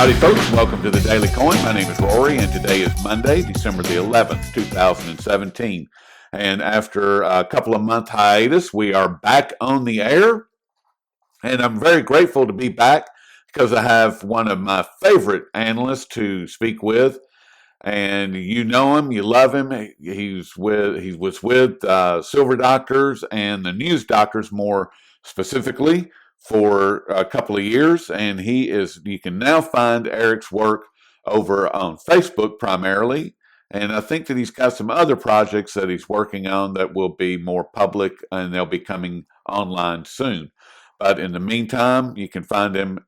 Howdy, folks. Welcome to the Daily Coin. My name is Rory, and today is Monday, December the 11th, 2017. And after a couple of month hiatus, we are back on the air. And I'm very grateful to be back because I have one of my favorite analysts to speak with. And you know him, you love him. He was with Silver Doctors and the News Doctors more specifically for a couple of years, and you can now find Eric's work over on Facebook primarily, and I think that he's got some other projects that he's working on that will be more public, and they'll be coming online soon. But in the meantime, you can find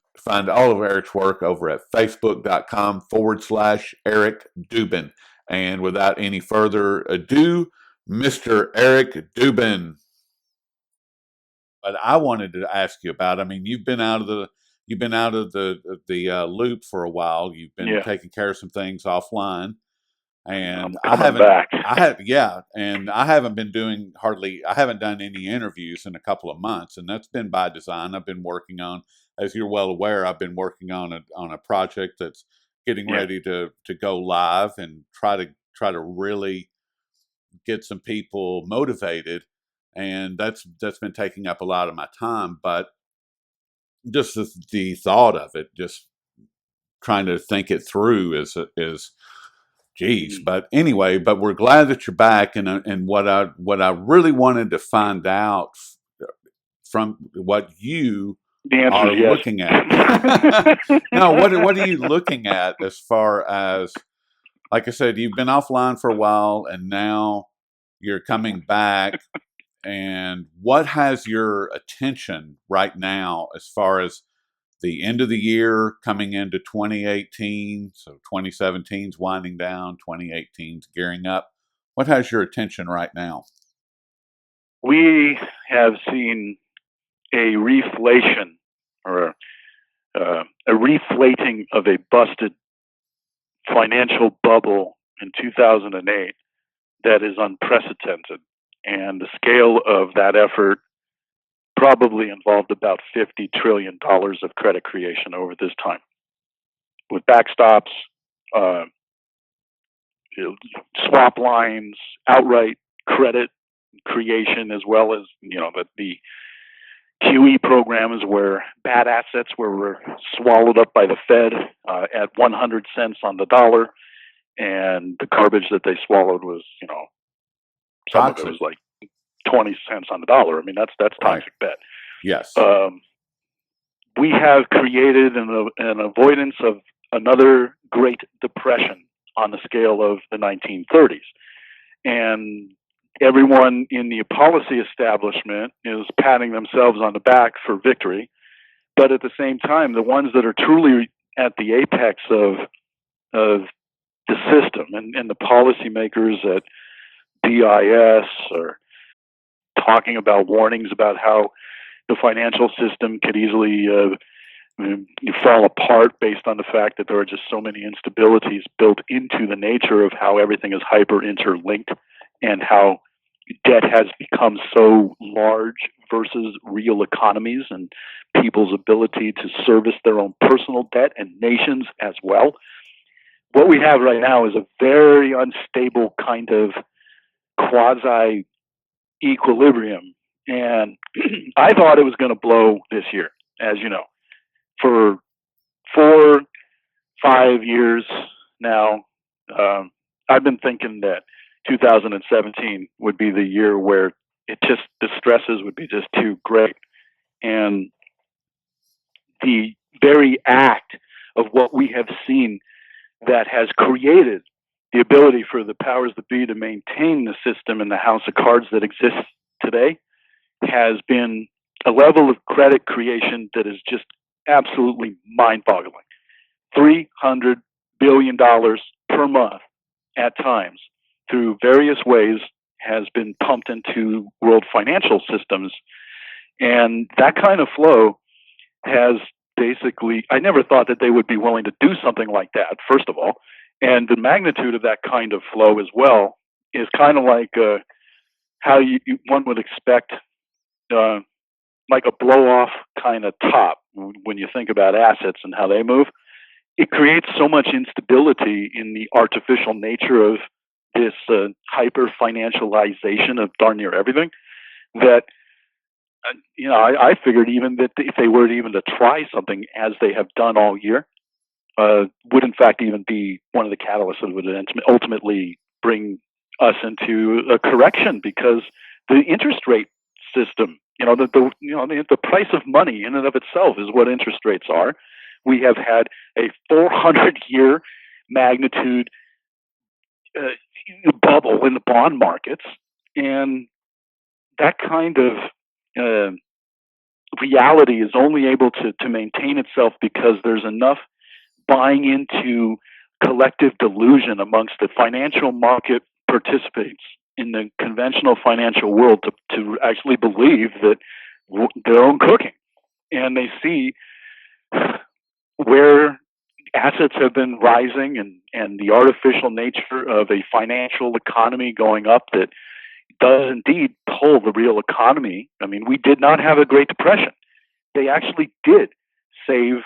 all of Eric's work over at facebook.com/Eric Dubin. And without any further ado, Mr. Eric Dubin. But I wanted to ask you about, you've been out of the loop for a while. You've been taking care of some things offline. And I haven't done any interviews in a couple of months, and that's been by design. I've been working on, as you're well aware, I've been working on a project that's getting ready to go live and try to really get some people motivated, and that's been taking up a lot of my time. But just the thought of it, just trying to think it through is geez. But anyway, we're glad that you're back, and what I really wanted to find out from what you are looking at. No, what are you looking at as far as, like I said, you've been offline for a while, and now you're coming back. And what has your attention right now as far as the end of the year coming into 2018? So 2017's winding down, 2018's gearing up. What has your attention right now? We have seen a reflation or a reflating of a busted financial bubble in 2008 that is unprecedented. And the scale of that effort probably involved about $50 trillion of credit creation over this time, with backstops, swap lines, outright credit creation, as well as the QE programs where bad assets were swallowed up by the Fed at 100 cents on the dollar, and the garbage that they swallowed was some of it was like 20 cents on the dollar. I mean, that's toxic bet. Yes. We have created an avoidance of another Great Depression on the scale of the 1930s. And everyone in the policy establishment is patting themselves on the back for victory. But at the same time, the ones that are truly at the apex of the system and the policymakers at BIS are talking about warnings about how the financial system could easily fall apart based on the fact that there are just so many instabilities built into the nature of how everything is hyper interlinked and how debt has become so large versus real economies and people's ability to service their own personal debt and nations as well. What we have right now is a very unstable kind of quasi equilibrium, and I thought it was going to blow this year, as you know. For 4-5 years now, I've been thinking that 2017 would be the year where the stresses would be just too great, and the very act of what we have seen that has created the ability for the powers that be to maintain the system and the house of cards that exists today has been a level of credit creation that is just absolutely mind-boggling. $300 billion per month at times through various ways has been pumped into world financial systems. And that kind of flow has basically, I never thought that they would be willing to do something like that, first of all. And the magnitude of that kind of flow as well is kind of like how one would expect like a blow-off kind of top when you think about assets and how they move. it creates so much instability in the artificial nature of this hyper financialization of darn near everything that I figured even that if they were even to try something as they have done all year, would in fact even be one of the catalysts that would ultimately bring us into a correction, because the interest rate system, the price of money in and of itself is what interest rates are. We have had a 400-year magnitude bubble in the bond markets, and that kind of reality is only able to maintain itself because there's enough buying into collective delusion amongst the financial market participants in the conventional financial world to actually believe that their own cooking. And they see where assets have been rising and the artificial nature of a financial economy going up that does indeed pull the real economy. I mean, we did not have a Great Depression. They actually did save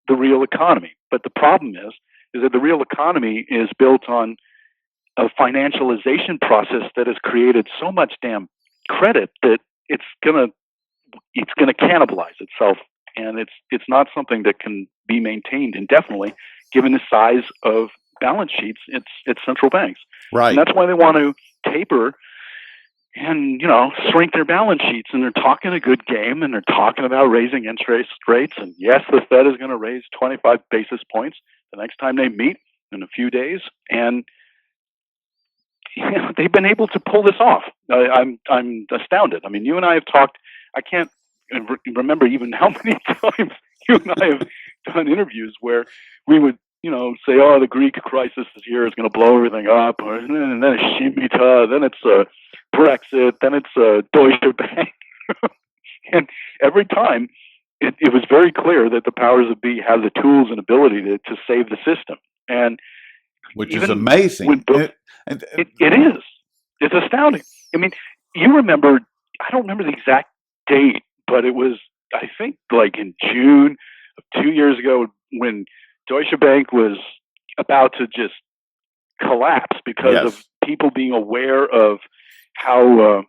the real economy. But the problem is that the real economy is built on a financialization process that has created so much damn credit that it's gonna cannibalize itself, and it's not something that can be maintained indefinitely, given the size of balance sheets it's central banks. Right. And that's why they want to taper and shrink their balance sheets, and they're talking a good game, and they're talking about raising interest rates, and yes, the Fed is going to raise 25 basis points the next time they meet in a few days, and they've been able to pull this off. I'm astounded. I mean, you and I have talked. I can't remember even how many times you and I have done interviews where we would say, oh, the Greek crisis this year is going to blow everything up, and then it's Shemitah, then it's Brexit, then it's Deutsche Bank. And every time it was very clear that the powers that be have the tools and ability to save the system. And which is amazing. It is. It's astounding. I mean, you remember, I don't remember the exact date, but it was, I think, like in June of 2 years ago when Deutsche Bank was about to just collapse because of people being aware of how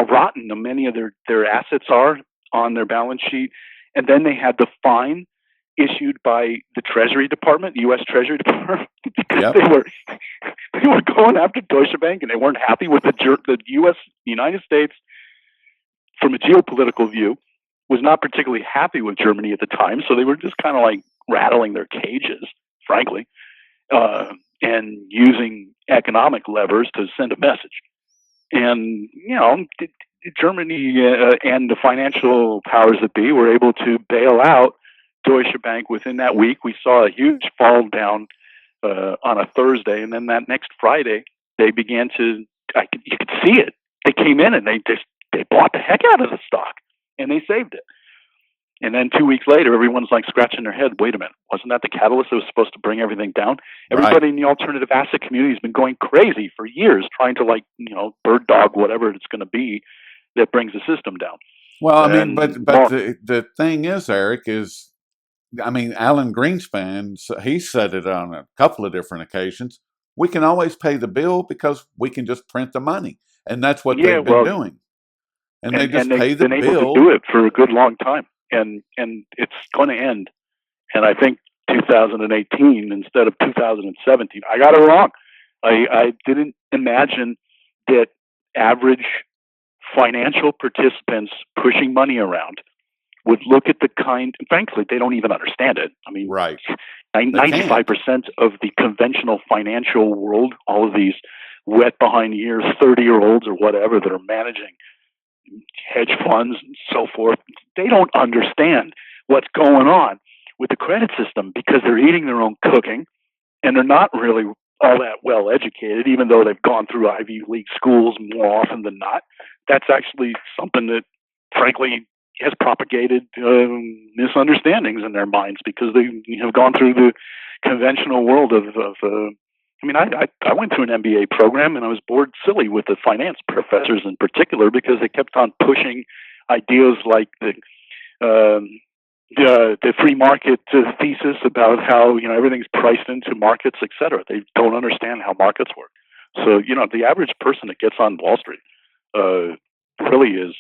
rotten many of their assets are on their balance sheet. And then they had the fine issued by the Treasury Department, the U.S. Treasury Department, because they were going after Deutsche Bank, and they weren't happy with the U.S. United States, from a geopolitical view, was not particularly happy with Germany at the time. So they were just kind of like rattling their cages, frankly, and using economic levers to send a message. And Germany and the financial powers that be were able to bail out Deutsche Bank within that week. We saw a huge fall down on a Thursday, and then that next Friday they began to. You could see it. They came in and they bought the heck out of the stock, and they saved it. And then 2 weeks later, everyone's like scratching their head. Wait a minute, wasn't that the catalyst that was supposed to bring everything down? Everybody in the alternative asset community has been going crazy for years, trying to bird dog whatever it's going to be that brings the system down. Well, I mean, but the thing is, Eric, Alan Greenspan, he said it on a couple of different occasions. We can always pay the bill because we can just print the money, and that's what they've been doing. And they just pay the bill. They've been able to do it for a good long time, and it's going to end. And I think 2018 instead of 2017. I got it wrong. I didn't imagine that average financial participants pushing money around would look at the kind, frankly, they don't even understand it. I mean, 95% of the conventional financial world, all of these wet behind the ears 30-year-olds or whatever that are managing hedge funds and so forth, they don't understand what's going on with the credit system because they're eating their own cooking and they're not really all that well educated, even though they've gone through Ivy League schools more often than not. That's actually something that, frankly, has propagated misunderstandings in their minds because they have gone through the conventional world of I went through an MBA program and I was bored silly with the finance professors in particular because they kept on pushing ideas like the the free market thesis about how everything's priced into markets, etc. They don't understand how markets work. So the average person that gets on Wall Street really is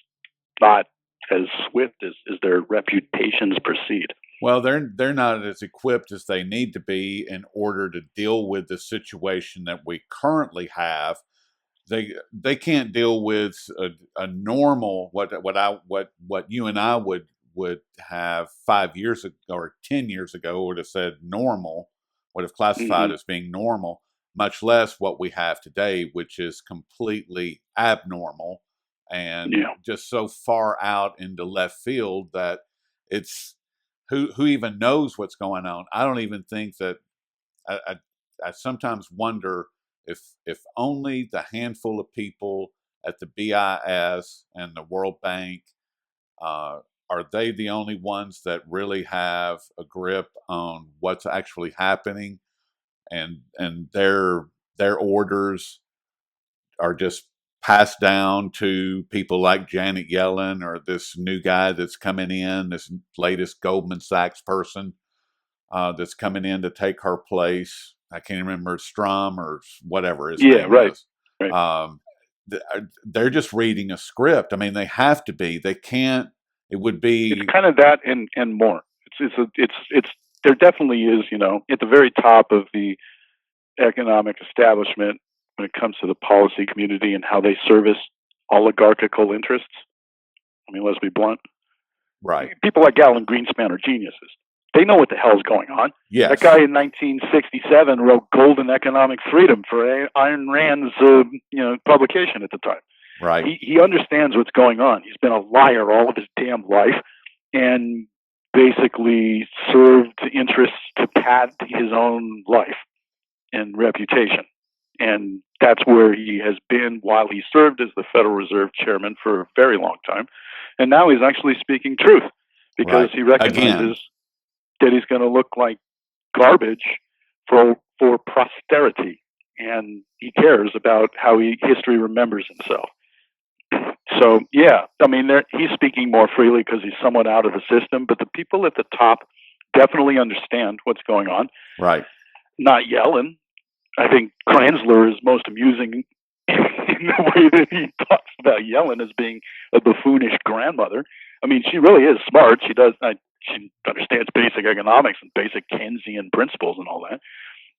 not as swift as their reputations precede. Well, they're not as equipped as they need to be in order to deal with the situation that we currently have. They can't deal with a normal what you and I would have 5 years ago or 10 years ago would have said normal, would have classified Mm-hmm. as being normal, much less what we have today, which is completely abnormal and Yeah. just so far out into left field that it's who even knows what's going on. I don't even think that I, I, I sometimes wonder if only the handful of people at the BIS and the World Bank are they the only ones that really have a grip on what's actually happening, and their orders are just passed down to people like Janet Yellen or this new guy that's coming in, this latest Goldman Sachs person that's coming in to take her place. I can't remember Strom or whatever his Yeah. name Right. is. Right. Um, they're just reading a script. I mean, they have to be. They can't. It would It's be kind of that and more. It's there definitely is at the very top of the economic establishment when it comes to the policy community and how they service oligarchical interests. I mean, let's be blunt. right. People like Alan Greenspan are geniuses. They know what the hell's going on. That Yes. guy in 1967 wrote "Golden Economic Freedom" for Ayn Rand's publication at the time. Right. He understands what's going on. He's been a liar all of his damn life, and basically served interests to pad his own life and reputation. And that's where he has been while he served as the Federal Reserve Chairman for a very long time. And now he's actually speaking truth because Right. he Again. recognizes that he's going to look like garbage for posterity. And he cares about how history remembers himself. So, yeah, I mean, he's speaking more freely because he's somewhat out of the system, but the people at the top definitely understand what's going on. Right. Not Yellen. I think Kranzler is most amusing in the way that he talks about Yellen as being a buffoonish grandmother. I mean, she really is smart. She she understands basic economics and basic Keynesian principles and all that.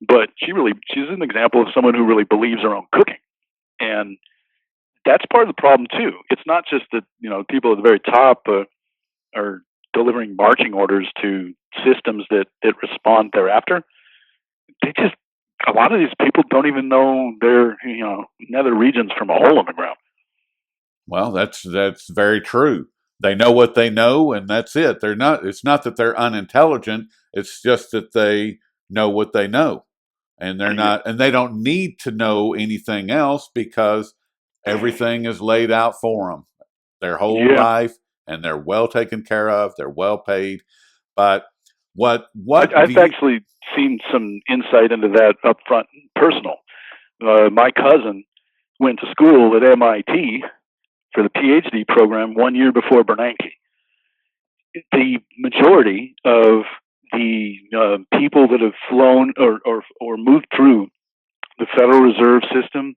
But she's an example of someone who really believes her own cooking. And that's part of the problem too. It's not just that, people at the very top are delivering marching orders to systems that respond thereafter. A lot of these people don't even know their nether regions from a hole in the ground. Well, that's very true. They know what they know, and that's it. They're not. It's not that they're unintelligent. It's just that they know what they know, and they're Yeah. not. And they don't need to know anything else because everything is laid out for them their whole Yeah. life, and they're well taken care of. They're well paid. But what do I've you? actually seen some insight into that up front, personal. My cousin went to school at MIT for the PhD program 1 year before Bernanke. The majority of the people that have flown or moved through the Federal Reserve System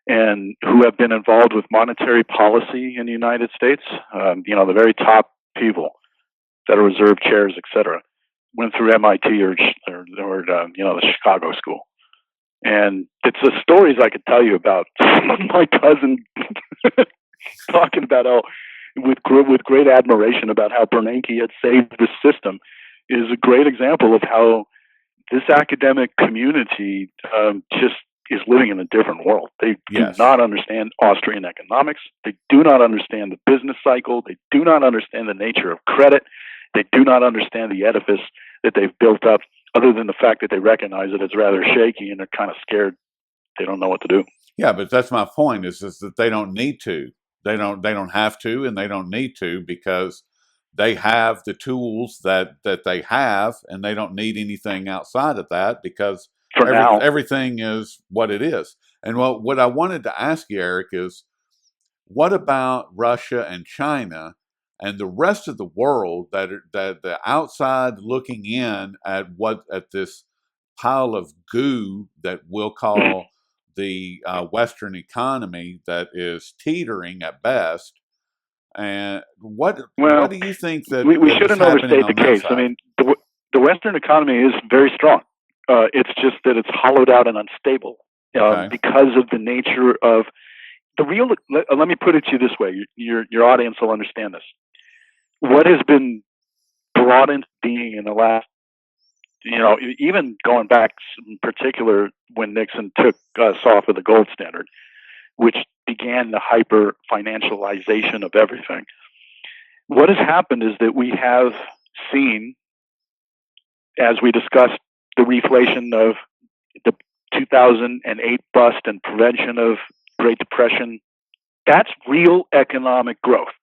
and who have been involved with monetary policy in the United States, the very top people, Federal Reserve chairs, etc., went through MIT or the Chicago School. And it's the stories I could tell you about my cousin talking about how, with great admiration about how Bernanke had saved the system, is a great example of how this academic community just is living in a different world. They do Yes. not understand Austrian economics. They do not understand the business cycle. They do not understand the nature of credit. They do not understand the edifice that they've built up, other than the fact that they recognize that it's rather shaky and they're kind of scared. They don't know what to do. Yeah, but that's my point. Is that they don't need to. They don't have to, and they don't need to because they have the tools that they have, and they don't need anything outside of that because For now, everything is what it is. And what I wanted to ask you, Eric, is what about Russia and China and the rest of the world that the outside looking in at this pile of goo that we'll call the Western economy that is teetering at best. And what Well, do you think that we is shouldn't happening overstate the on that case. I side? mean, the Western economy is very strong. It's just that it's hollowed out and unstable Okay. because of the nature of the real. Let me put it to you this way: your audience will understand this. What has been brought into being in the last, even going back in particular when Nixon took us off of the gold standard, which began the hyper financialization of everything. What has happened is that we have seen, as we discussed, the reflation of the 2008 bust and prevention of Great Depression. That's real economic growth.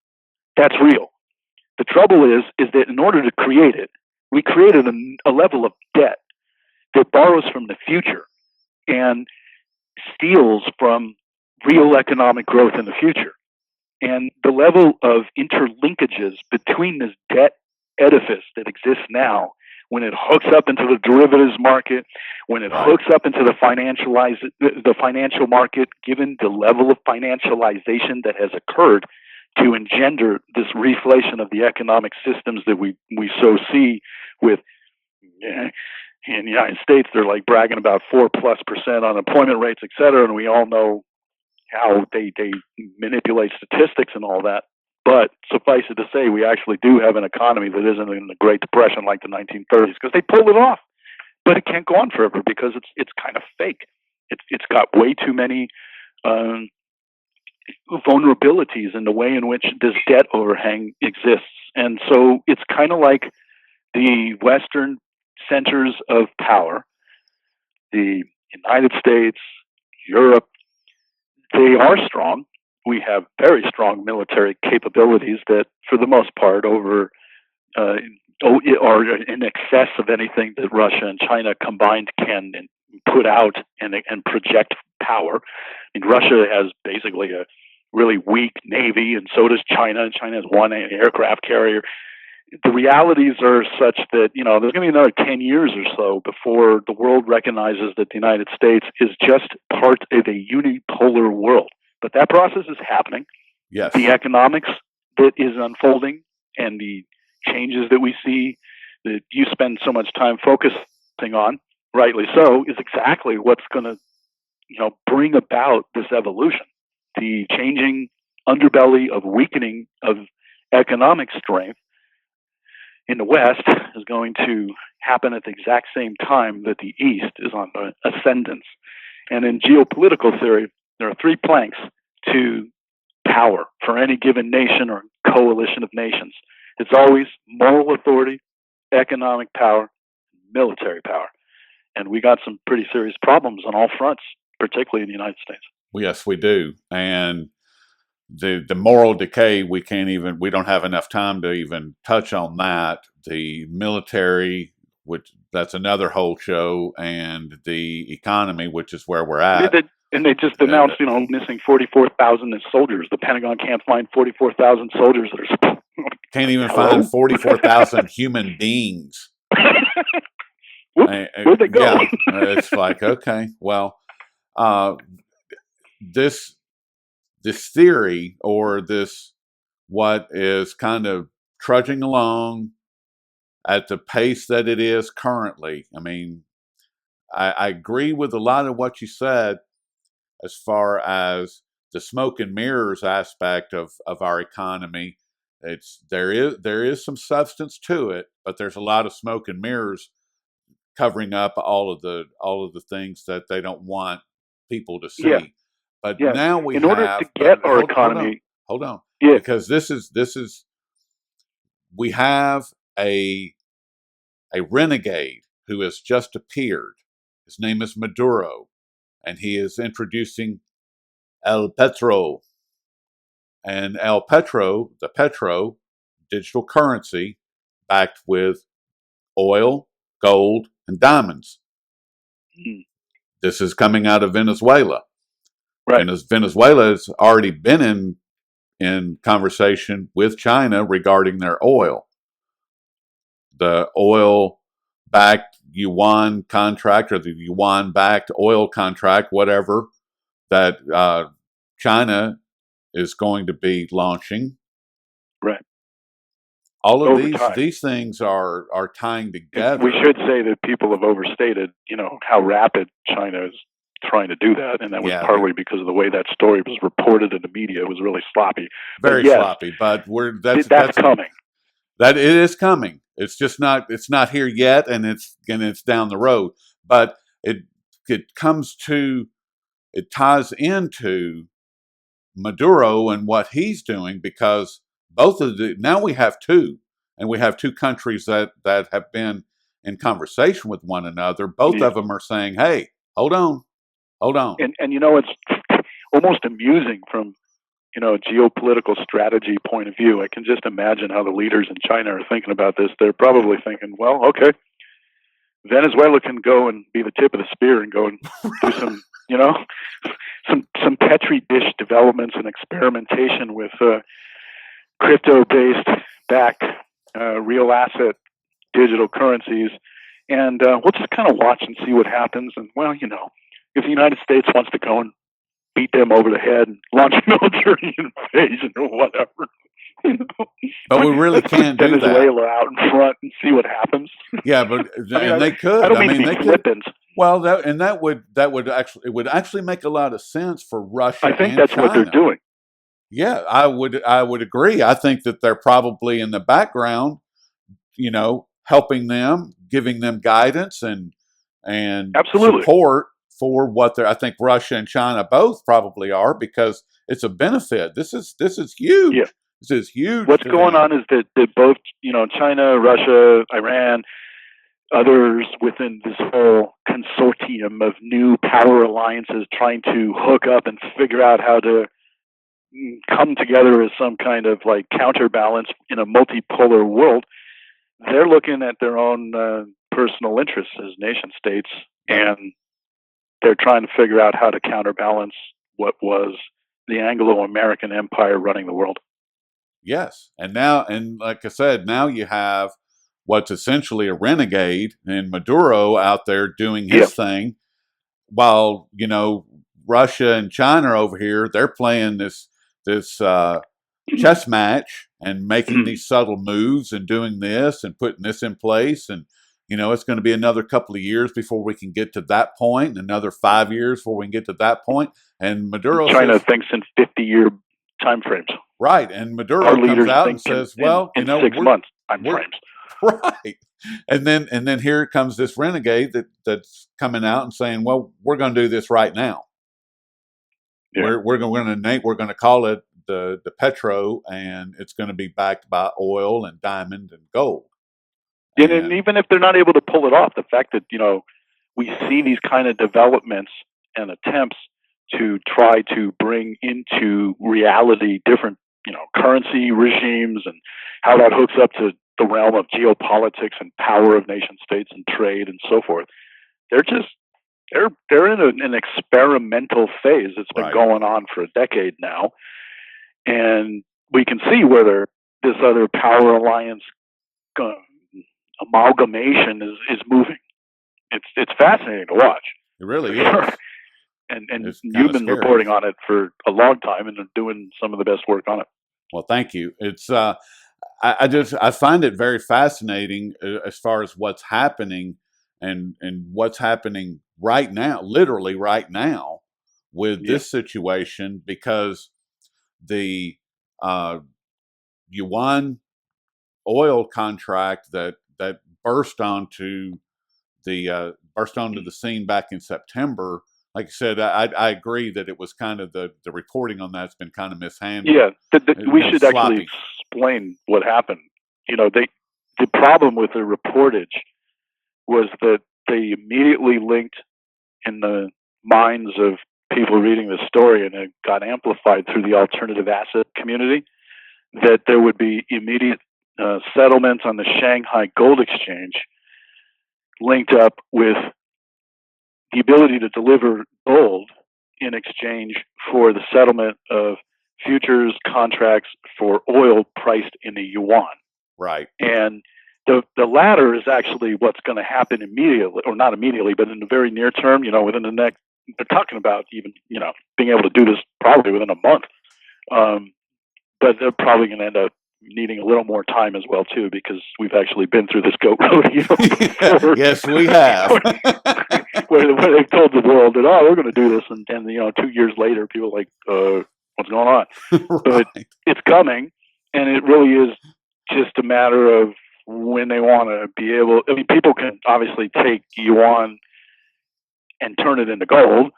That's real. The trouble is that in order to create it, we created a level of debt that borrows from the future and steals from real economic growth in the future. And the level of interlinkages between this debt edifice that exists now, when it hooks up into the derivatives market, when it hooks up into the financial market, given the level of financialization that has occurred to engender this reflation of the economic systems that we so see with, in the United States, they're like bragging about 4+% unemployment rates, et cetera, and we all know how they manipulate statistics and all that. But suffice it to say, we actually do have an economy that isn't in the Great Depression like the 1930s, because they pulled it off. But it can't go on forever because it's kind of fake. It's got way too many vulnerabilities in the way in which this debt overhang exists. And so it's kind of like the Western centers of power, the United States, Europe, they are strong. We have very strong military capabilities that, for the most part, are in excess of anything that Russia and China combined can put out and project power. I mean, Russia has basically a really weak navy, and so does China. China has one aircraft carrier. The realities are such that, there's going to be another 10 years or so before the world recognizes that the United States is just part of a unipolar world. But that process is happening. Yes. The economics that is unfolding and the changes that we see that you spend so much time focusing on, rightly so, is exactly what's going to, bring about this evolution. The changing underbelly of weakening of economic strength in the West is going to happen at the exact same time that the East is on the ascendance. And in geopolitical theory, there are three planks to power for any given nation or coalition of nations. It's always moral authority, economic power, military power. And we got some pretty serious problems on all fronts, particularly in the United States. Yes, we do. And the moral decay, we don't have enough time to even touch on that. The military, which that's another whole show, and the economy, which is where we're at. And they just announced, missing 44,000 soldiers. The Pentagon can't find 44,000 soldiers that are can't even find 44,000 human beings. Where'd they go? Yeah, it's like, okay, well, this theory, or this what is kind of trudging along at the pace that it is currently. I mean, I agree with a lot of what you said as far as the smoke and mirrors aspect of our economy. There is some substance to it, but there's a lot of smoke and mirrors covering up all of the things that they don't want people to see. Yeah. But yeah. now we in order to get our economy. Hold on. Yeah. Because this is we have a renegade who has just appeared. His name is Maduro, and he is introducing El Petro. And El Petro, the Petro, digital currency backed with oil, gold, and diamonds. Mm. This is coming out of Venezuela. Right. Venezuela has already been in in conversation with China regarding their oil. The oil-backed yuan contract or the yuan-backed oil contract, whatever, that China is going to be launching. Right. All of Over time. these things are tying together. We should say that people have overstated, how rapid China is trying to do that, and that was partly because of the way that story was reported in the media. It was really sloppy. Very sloppy, but that's coming. That it is coming. It's just not here yet, and it's down the road. But it ties into Maduro and what he's doing, because now we have two countries that have been in conversation with one another. Both of them are saying, "Hey, hold on." And it's almost amusing from a geopolitical strategy point of view. I can just imagine how the leaders in China are thinking about this. They're probably thinking, well, okay, Venezuela can go and be the tip of the spear and go and do some, some petri dish developments and experimentation with crypto-based backed real asset digital currencies, and we'll just kind of watch and see what happens. And well, if the United States wants to go and beat them over the head and launch a military invasion or whatever. But we really can't do Venezuela that. out in front and see what happens. Yeah, but they could. I don't mean to be flippant. Well, that would actually make a lot of sense for Russia. I think that's China. what they're doing. Yeah, I would agree. I think that they're probably in the background, helping them, giving them guidance and absolutely support for what I think Russia and China both probably are, because it's a benefit. This is huge. Yeah. This is huge. What's going on is that both, China, Russia, Iran, others within this whole consortium of new power alliances trying to hook up and figure out how to come together as some kind of like counterbalance in a multipolar world. They're looking at their own personal interests as nation states, and they're trying to figure out how to counterbalance what was the Anglo-American empire running the world. Yes. And like I said, now you have what's essentially a renegade in Maduro out there doing his thing, while, Russia and China over here, they're playing this chess match and making these subtle moves and doing this and putting this in place. And, it's going to be another couple of years before we can get to that point, and another 5 years before we can get to that point. And Maduro China thinks in 50-year time frames. Right. And Maduro comes out and says, well, in 6 months time frames. Right. And then here comes this renegade that's coming out and saying, well, we're going to do this right now. Yeah. We're going to call it the Petro, and it's going to be backed by oil and diamond and gold. And even if they're not able to pull it off, the fact that, we see these kind of developments and attempts to try to bring into reality different, currency regimes and how that hooks up to the realm of geopolitics and power of nation states and trade and so forth. They're in an experimental phase that's been going on for a decade now. And we can see whether this other power alliance amalgamation is moving. It's fascinating to watch. It really is. And you've been reporting on it for a long time and doing some of the best work on it. Well, thank you. It's I find it very fascinating as far as what's happening and what's happening right now, literally right now, with this situation, because the yuan oil contract that burst onto the scene back in September. Like I said, I agree that it was kind of the reporting on that's been kind of mishandled. Yeah, we should actually explain what happened. The problem with the reportage was that they immediately linked in the minds of people reading the story, and it got amplified through the alternative asset community, that there would be immediate settlements on the Shanghai Gold Exchange linked up with the ability to deliver gold in exchange for the settlement of futures contracts for oil priced in the yuan. Right. And the latter is actually what's going to happen immediately, or not immediately, but in the very near term, within the next, they're talking about even, being able to do this probably within a month. But they're probably going to end up needing a little more time as well, too, because we've actually been through this goat rodeo before. Yes, we have. where they've told the world that, we're going to do this. And 2 years later, people are like, what's going on? Right. But it's coming, and it really is just a matter of when they want to be able. I mean, people can obviously take yuan and turn it into gold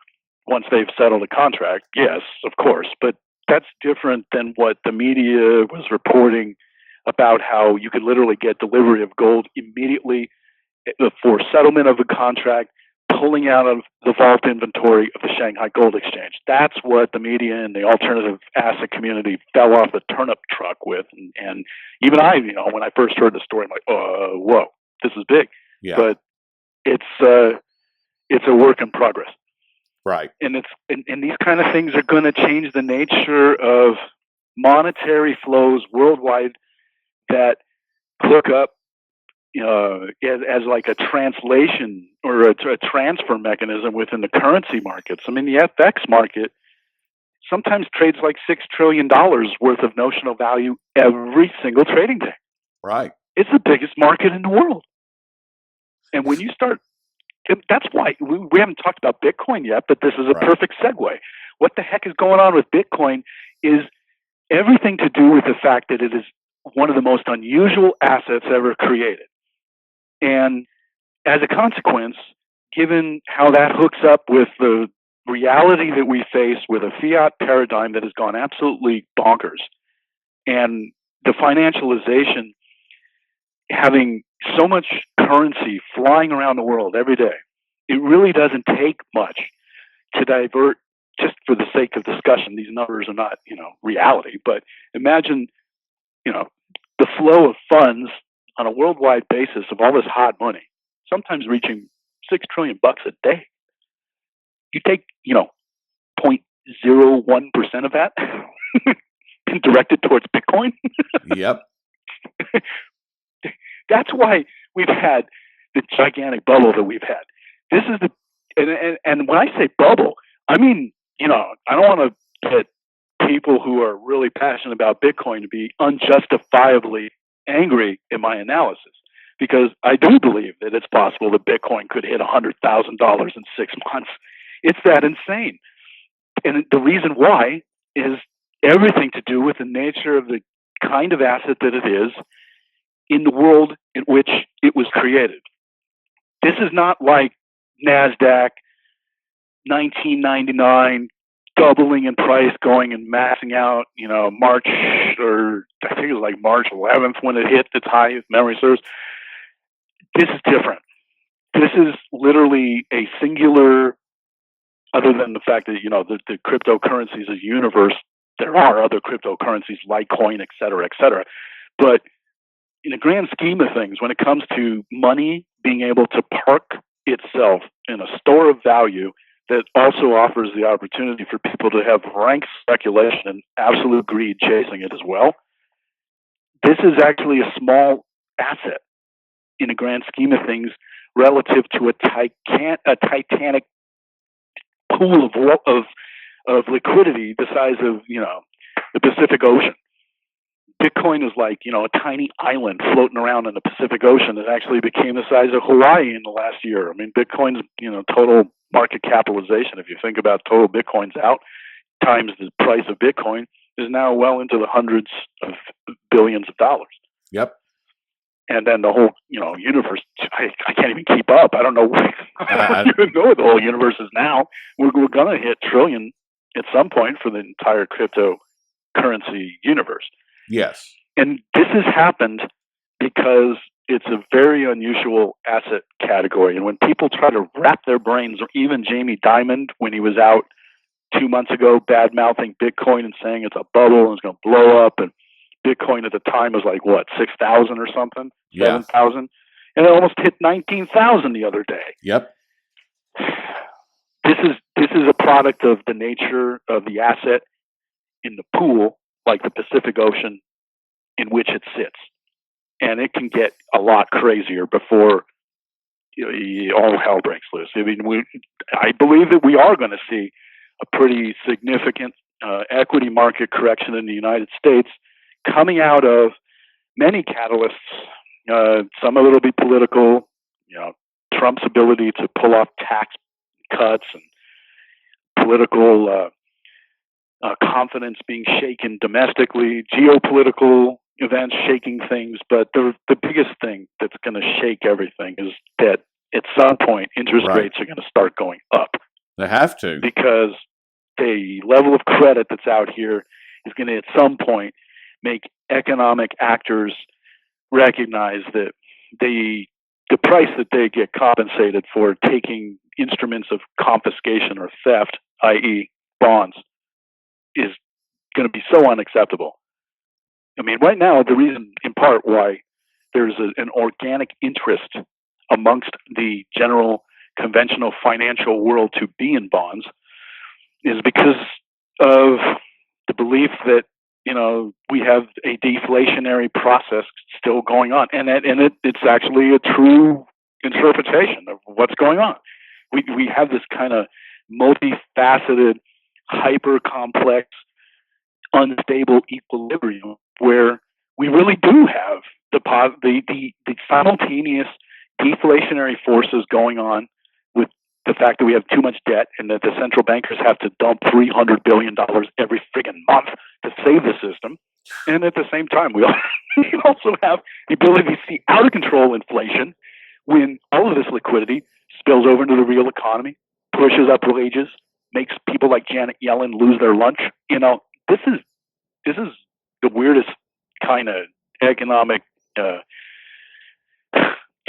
once they've settled a contract. Yes, of course, but that's different than what the media was reporting about, how you could literally get delivery of gold immediately for settlement of a contract, pulling out of the vault inventory of the Shanghai Gold Exchange. That's what the media and the alternative asset community fell off the turnip truck with. And even I, when I first heard the story, I'm like, whoa, this is big. Yeah. But it's a work in progress. Right. And and these kind of things are going to change the nature of monetary flows worldwide that hook up as like a translation or a transfer mechanism within the currency markets. I mean, the FX market sometimes trades like $6 trillion worth of notional value every single trading day. Right. It's the biggest market in the world. And when you start, that's why we haven't talked about Bitcoin yet, but this is a perfect segue. What the heck is going on with Bitcoin is everything to do with the fact that it is one of the most unusual assets ever created. And as a consequence, given how that hooks up with the reality that we face with a fiat paradigm that has gone absolutely bonkers, and the financialization having so much currency flying around the world every day, it really doesn't take much to divert, just for the sake of discussion. These numbers are not, reality, but imagine, the flow of funds on a worldwide basis of all this hot money, sometimes reaching $6 trillion a day. You take, 0.01% of that and direct it towards Bitcoin. Yep. That's why we've had the gigantic bubble that we've had. This is and when I say bubble, I mean, I don't want to get people who are really passionate about Bitcoin to be unjustifiably angry in my analysis, because I do believe that it's possible that Bitcoin could hit $100,000 in 6 months. It's that insane. And the reason why is everything to do with the nature of the kind of asset that it is in the world in which it was created. This is not like NASDAQ 1999 doubling in price, going and maxing out, March, or I think it was like March 11th when it hit its high, if memory serves. This is different. This is literally a singular, other than the fact that, the cryptocurrencies is a universe. There are other cryptocurrencies like Coin, et cetera, et cetera. But in the grand scheme of things, when it comes to money being able to park itself in a store of value that also offers the opportunity for people to have rank speculation and absolute greed chasing it as well, this is actually a small asset in the grand scheme of things relative to a titanic pool of liquidity the size of, the Pacific Ocean. Bitcoin is like, a tiny island floating around in the Pacific Ocean that actually became the size of Hawaii in the last year. I mean, Bitcoin's, total market capitalization, if you think about total Bitcoins out times the price of Bitcoin, is now well into the hundreds of billions of dollars. Yep. And then the whole, universe, I can't even keep up. I don't know where the whole universe is now. We're going to hit trillion at some point for the entire cryptocurrency universe. Yes. And this has happened because it's a very unusual asset category. And when people try to wrap their brains, or even Jamie Dimon, when he was out 2 months ago bad-mouthing Bitcoin and saying it's a bubble and it's going to blow up, and Bitcoin at the time was like, what, 6,000 or something? Yeah. 7,000? And it almost hit 19,000 the other day. Yep. This is a product of the nature of the asset in the pool like the Pacific Ocean in which it sits. And it can get a lot crazier before all hell breaks loose. I mean, I believe that we are going to see a pretty significant equity market correction in the United States coming out of many catalysts. Some of it will be political, Trump's ability to pull off tax cuts and political confidence being shaken domestically, geopolitical events shaking things. But the biggest thing that's going to shake everything is that at some point interest rates are going to start going up. They have to. Because the level of credit that's out here is going to at some point make economic actors recognize that the price that they get compensated for taking instruments of confiscation or theft, i.e. bonds, is going to be so unacceptable. I mean, right now, the reason in part why there's an organic interest amongst the general conventional financial world to be in bonds is because of the belief that we have a deflationary process still going on, and it's actually a true interpretation of what's going on. We have this kind of multifaceted, hyper complex, unstable equilibrium where we really do have the simultaneous deflationary forces going on with the fact that we have too much debt and that the central bankers have to dump $300 billion every friggin' month to save the system. And at the same time, we also have the ability to see out of control inflation when all of this liquidity spills over into the real economy, pushes up wages, makes people like Janet Yellen lose their lunch. This is the weirdest kind of economic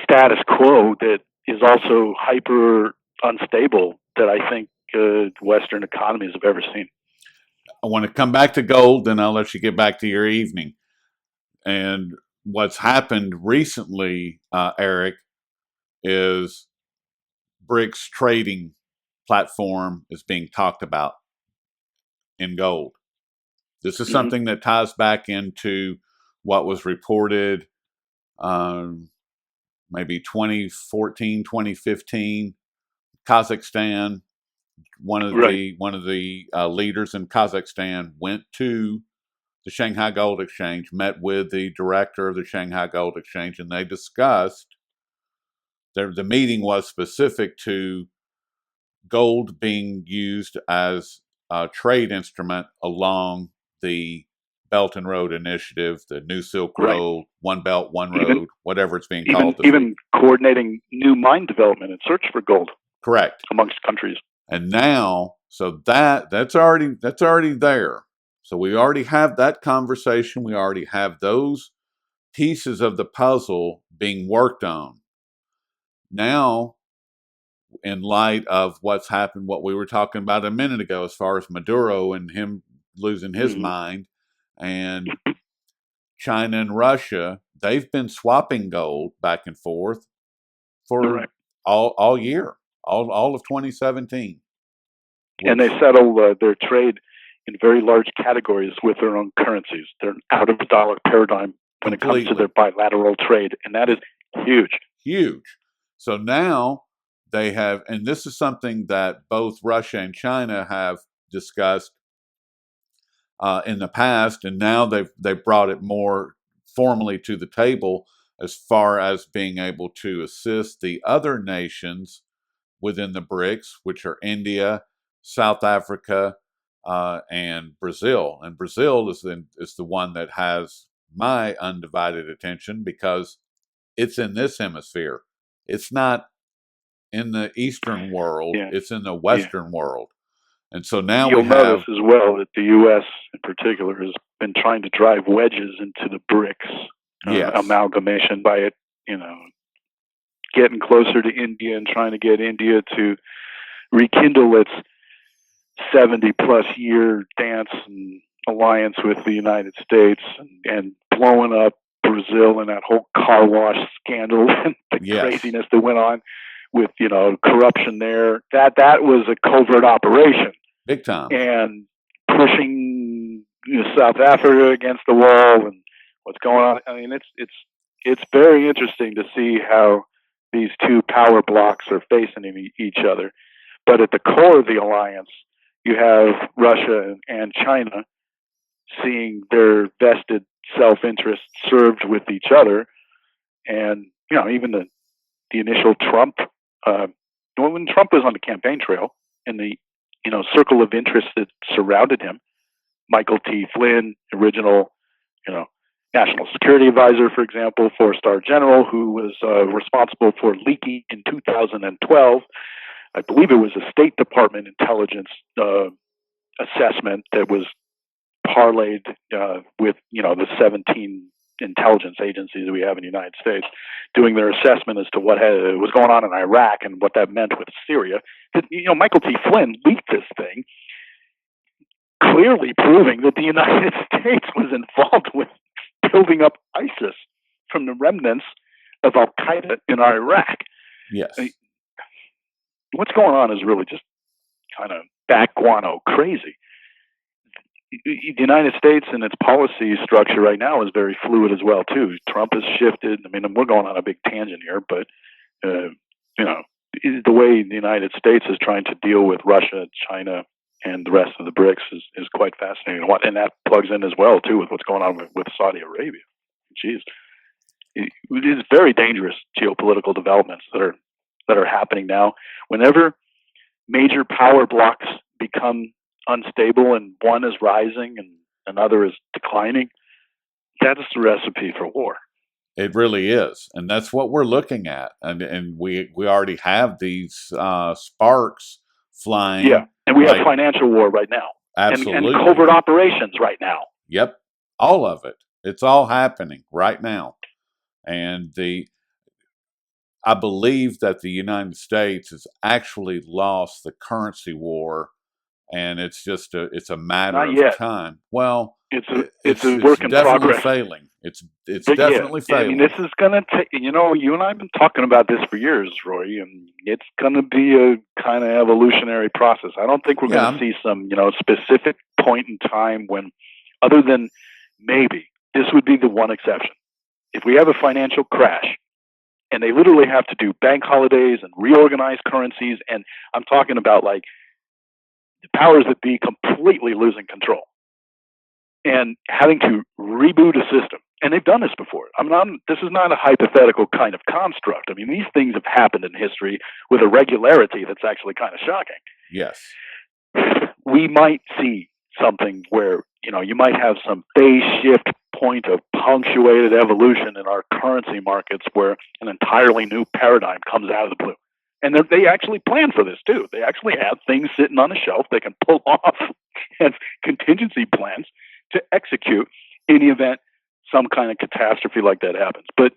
status quo that is also hyper unstable that I think Western economies have ever seen. I want to come back to gold, then I'll let you get back to your evening. And what's happened recently, Eric, is BRICS trading platform is being talked about in gold. This is something that ties back into what was reported maybe 2014, 2015. Kazakhstan, one of the leaders in Kazakhstan went to the Shanghai Gold Exchange, met with the director of the Shanghai Gold Exchange, and they discussed. The meeting was specific to gold being used as a trade instrument along the Belt and Road Initiative, the New Silk Road, One Belt, One Road, whatever it's being called. Even coordinating new mine development and search for gold. Correct. Amongst countries. And now, so that's already there. So we already have that conversation. We already have those pieces of the puzzle being worked on. Now, in light of what's happened, what we were talking about a minute ago, as far as Maduro and him losing his mind, and China and Russia, they've been swapping gold back and forth for all year, all of 2017. And they settle their trade in very large categories with their own currencies. They're out of the dollar paradigm when it comes to their bilateral trade, and that is huge. Huge. So now they have, and this is something that both Russia and China have discussed in the past, and now they've brought it more formally to the table as far as being able to assist the other nations within the BRICS, which are India, South Africa, and Brazil. And Brazil is the one that has my undivided attention because it's in this hemisphere. It's not in the Eastern world. Yeah. It's in the Western world. And so now you'll notice as well that the U.S. in particular has been trying to drive wedges into the BRICS amalgamation by it, getting closer to India and trying to get India to rekindle its 70-plus year dance and alliance with the United States and blowing up Brazil and that whole car wash scandal and the craziness that went on with, corruption there. That was a covert operation. Big time. And pushing South Africa against the wall and what's going on. I mean, it's very interesting to see how these two power blocks are facing each other. But at the core of the alliance, you have Russia and China seeing their vested self-interest served with each other, and even the initial Trump, when Trump was on the campaign trail, and the circle of interest that surrounded him, Michael T. Flynn, original, national security advisor, for example, four-star general, who was responsible for leaking in 2012. I believe it was a State Department intelligence assessment that was parlayed with the 17 intelligence agencies that we have in the United States, doing their assessment as to what was going on in Iraq and what that meant with Syria. Michael T. Flynn leaked this thing, clearly proving that the United States was involved with building up ISIS from the remnants of Al Qaeda in Iraq. Yes. What's going on is really just kind of back guano crazy. The United States and its policy structure right now is very fluid as well too. Trump has shifted. I mean, we're going on a big tangent here, but the way the United States is trying to deal with Russia, China, and the rest of the BRICS is quite fascinating. And that plugs in as well too with what's going on with Saudi Arabia. Jeez, it is very dangerous geopolitical developments that are happening now. Whenever major power blocks become unstable and one is rising and another is declining, that is the recipe for war. It really is, and that's what we're looking at, and we already have these sparks flying. Yeah, and we have financial war right now. Absolutely, and covert operations right now. Yep, all of it. It's all happening right now, and I believe that the United States has actually lost the currency war, and it's a matter of time. Well, it's a work in progress. Failing. It's definitely failing. I mean, this is going to take. You and I have been talking about this for years, Roy, and it's going to be a kind of evolutionary process. I don't think we're going to see some specific point in time when, other than maybe this would be the one exception. If we have a financial crash, and they literally have to do bank holidays and reorganize currencies, and I'm talking about like the powers that be completely losing control and having to reboot a system. And they've done this before. This is not a hypothetical kind of construct. I mean, these things have happened in history with a regularity that's actually kind of shocking. Yes. We might see something where, you might have some phase shift point of punctuated evolution in our currency markets where an entirely new paradigm comes out of the blue. And they actually plan for this too. They actually have things sitting on the shelf they can pull off as contingency plans to execute in the event some kind of catastrophe like that happens. But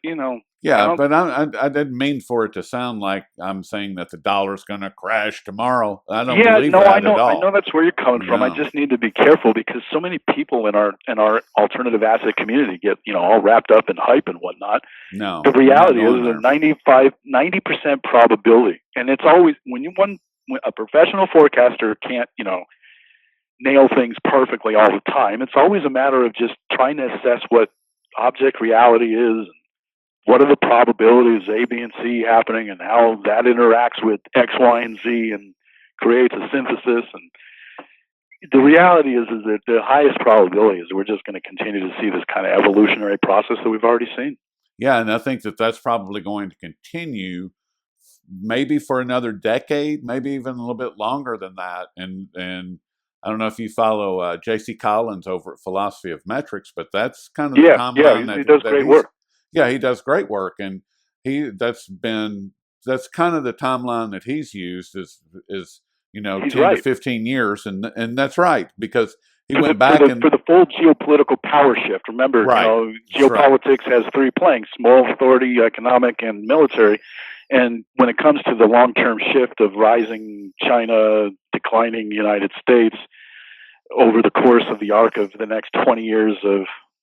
yeah, but I didn't mean for it to sound like I'm saying that the dollar's going to crash tomorrow. I don't believe that at all. I know that's where you're coming from. I just need to be careful because so many people in our alternative asset community get all wrapped up in hype and whatnot. No, the reality is a 90% probability, and it's always when a professional forecaster can't nail things perfectly all the time. It's always a matter of just trying to assess what object reality is, what are the probabilities A, B, and C happening, and how that interacts with X, Y, and Z, and creates a synthesis. And the reality is that the highest probability is we're just going to continue to see this kind of evolutionary process that we've already seen. Yeah, and I think that that's probably going to continue maybe for another decade, maybe even a little bit longer than that. And I don't know if you follow J.C. Collins over at Philosophy of Metrics, but that's kind of the timeline. Yeah, he does great work. Yeah, he does great work, and that's kind of the timeline that he's used is 10 to 15 years, and that's right because he went back for the full geopolitical power shift. Remember, geopolitics has three planks: moral authority, economic, and military. And when it comes to the long-term shift of rising China, declining United States over the course of the arc of the next 20 years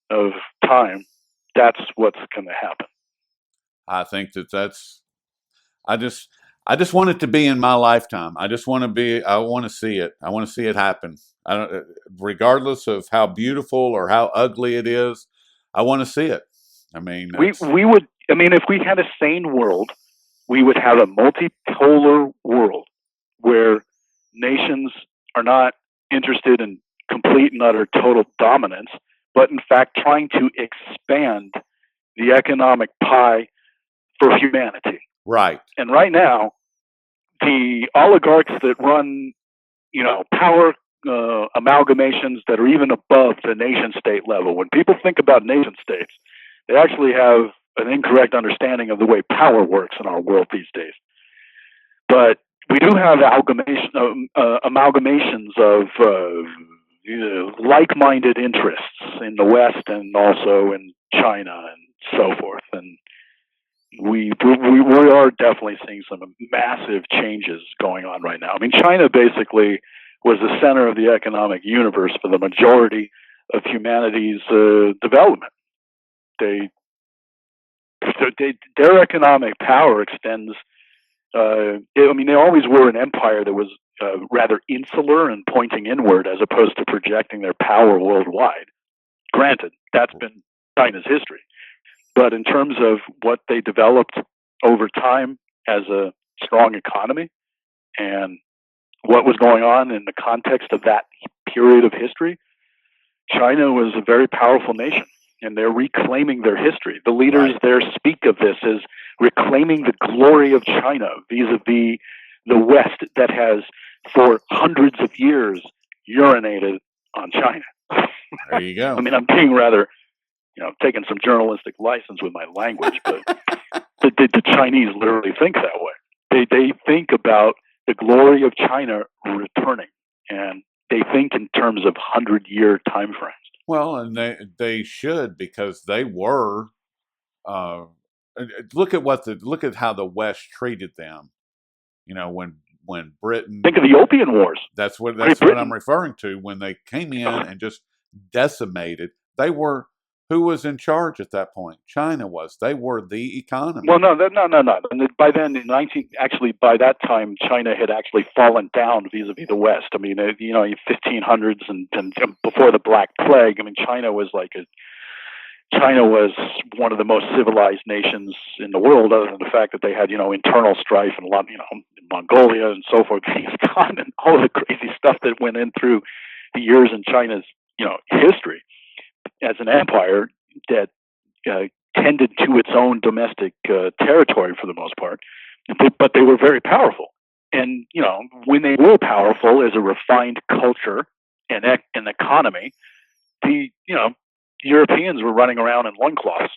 of time, that's what's going to happen. I think that's. I just want it to be in my lifetime. I want to see it. I want to see it happen. I don't, regardless of how beautiful or how ugly it is, I want to see it. I mean, we would. I mean, if we had a sane world, we would have a multipolar world where nations are not interested in complete and utter total dominance, but in fact trying to expand the economic pie for humanity. right. And right now, the oligarchs that run, power amalgamations that are even above the nation state level. When people think about nation states, they actually have an incorrect understanding of the way power works in our world these days. But we do have amalgamations of like-minded interests in the West and also in China and so forth. And we are definitely seeing some massive changes going on right now. I mean, China basically was the center of the economic universe for the majority of humanity's development. Their economic power extends. I mean, they always were an empire that was rather insular and pointing inward as opposed to projecting their power worldwide. Granted, that's been China's history. But in terms of what they developed over time as a strong economy and what was going on in the context of that period of history, China was a very powerful nation, and they're reclaiming their history. The leaders there speak of this as reclaiming the glory of China vis-a-vis the West that has, for hundreds of years, urinated on China. There you go. I mean, I'm being rather, taking some journalistic license with my language, but the Chinese literally think that way. They think about the glory of China returning, and they think in terms of 100-year time frames. Well, and they should, because they were. Look at how the West treated them. When Britain. Think of the Opium Wars. That's what I'm referring to. When they came in and just decimated, who was in charge at that point? China was. They were the economy. Well, no. And by then, by that time, China had actually fallen down vis-a-vis the West. I mean, 1500s and before the Black Plague. I mean, China was one of the most civilized nations in the world, other than the fact that they had, internal strife and a lot, Mongolia and so forth, and all the crazy stuff that went in through the years in China's, history as an empire that tended to its own domestic territory for the most part, but they were very powerful. And when they were powerful as a refined culture and an economy, the Europeans were running around in loincloths.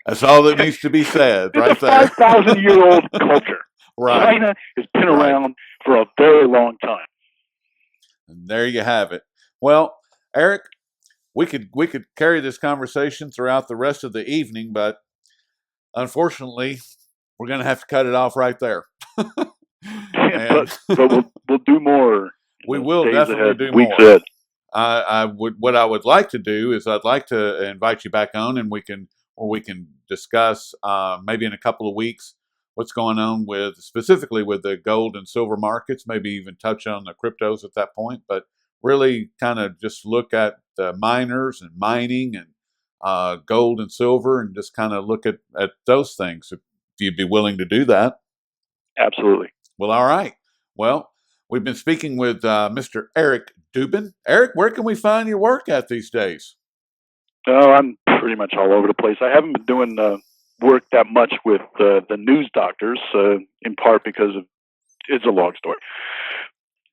That's all that needs to be said, right there. It's a 5,000-year-old culture. Right. China has been around for a very long time. And there you have it. Well, Eric, we could carry this conversation throughout the rest of the evening, but unfortunately, we're going to have to cut it off right there. But we'll do more. We will definitely do more. What I would like to do is I'd like to invite you back on, and we can discuss maybe in a couple of weeks what's going on specifically with the gold and silver markets. Maybe even touch on the cryptos at that point, but really kind of just look at the miners and mining and gold and silver, and just kind of look at those things. If you'd be willing to do that. Absolutely. Well, all right. Well, we've been speaking with Mr. Eric Dubin. Eric, where can we find your work at these days? Oh, I'm pretty much all over the place. I haven't been doing work that much with the news doctors, in part because it's a long story.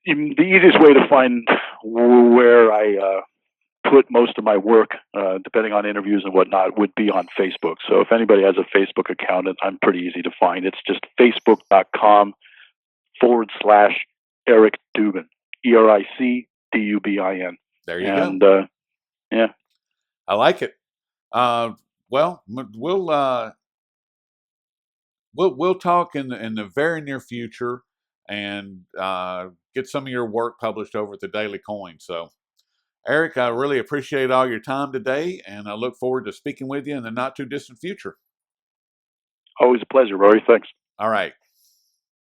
The easiest way to find where I put most of my work, depending on interviews and whatnot, would be on Facebook. So if anybody has a Facebook account, I'm pretty easy to find. It's just facebook.com/Eric Dubin, ERICDUBIN. There you go. Yeah, I like it. Well, we'll talk in the very near future, and get some of your work published over at the Daily Coin. So, Eric, I really appreciate all your time today, and I look forward to speaking with you in the not too distant future. Always a pleasure, Rory. Thanks. All right.